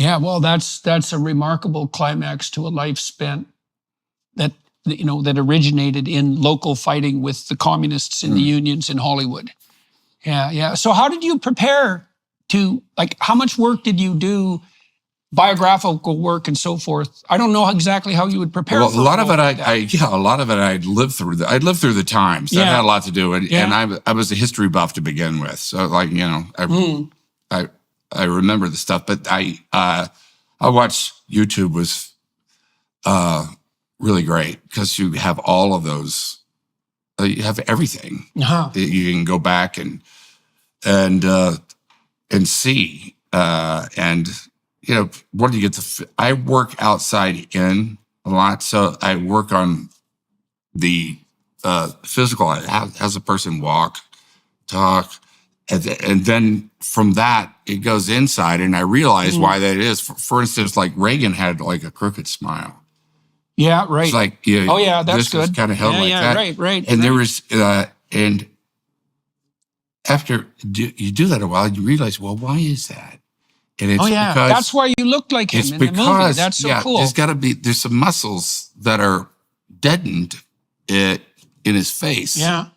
Yeah, well, that's a remarkable climax to a life spent that that originated in local fighting with the communists in the unions in Hollywood. Yeah, yeah. So how did you prepare to, like, how much work did you do, biographical work and so forth? I don't know exactly how you would prepare. Well, for a lot of it, like a lot of it, I'd lived through. I'd lived through the times. That had a lot to do with it. Yeah. And I was a history buff to begin with. So, like, I remember the stuff. But I watched YouTube was really great because you have all of those. You have everything. You can go back and see. And what do you get I work outside in a lot, so I work on the physical. How's a person walk, talk, and then from that it goes inside, and I realize why that is. For instance, like Reagan had like a crooked smile. Yeah, right. It's like, oh yeah, that's this good. is kind of held like that. Right. And there was, and after you do that a while, you realize, well, why is that? And it's because that's why you look like him in the movie. That's so cool. There's some muscles that are deadened in his face. Yeah.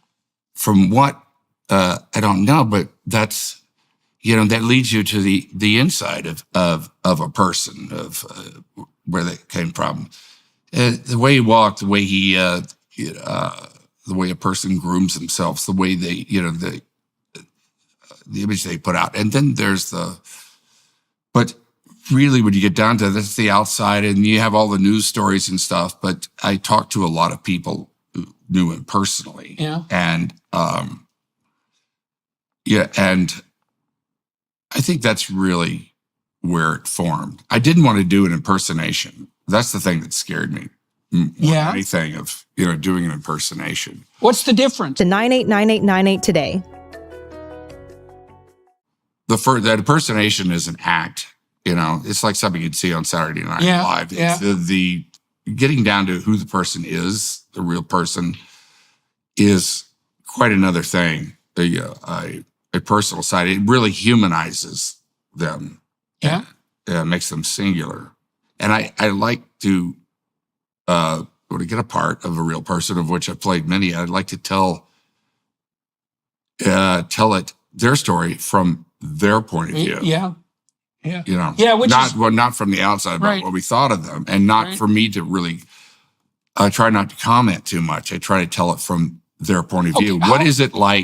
From what I don't know, but that's that leads you to the inside of a person, of where they came from. The way he walked, the way he, the way a person grooms themselves, the way they, the image they put out. And then there's but really when you get down to that's the outside, and you have all the news stories and stuff. But I talked to a lot of people who knew him personally. Yeah. And, and I think that's really where it formed. I didn't want to do an impersonation. That's the thing that scared me. More than anything of, doing an impersonation. What's the difference? To 989898 today. That impersonation is an act. It's like something you'd see on Saturday Night Live. It's the getting down to who the person is, the real person, is quite another thing. A personal side. It really humanizes them. Yeah. Makes them singular. And I like to, get a part of a real person, of which I've played many. I'd like to tell it, their story, from their point of view. Yeah. Not from the outside about what we thought of them, and not for me to really. I try not to comment too much. I try to tell it from their point of view. What is it like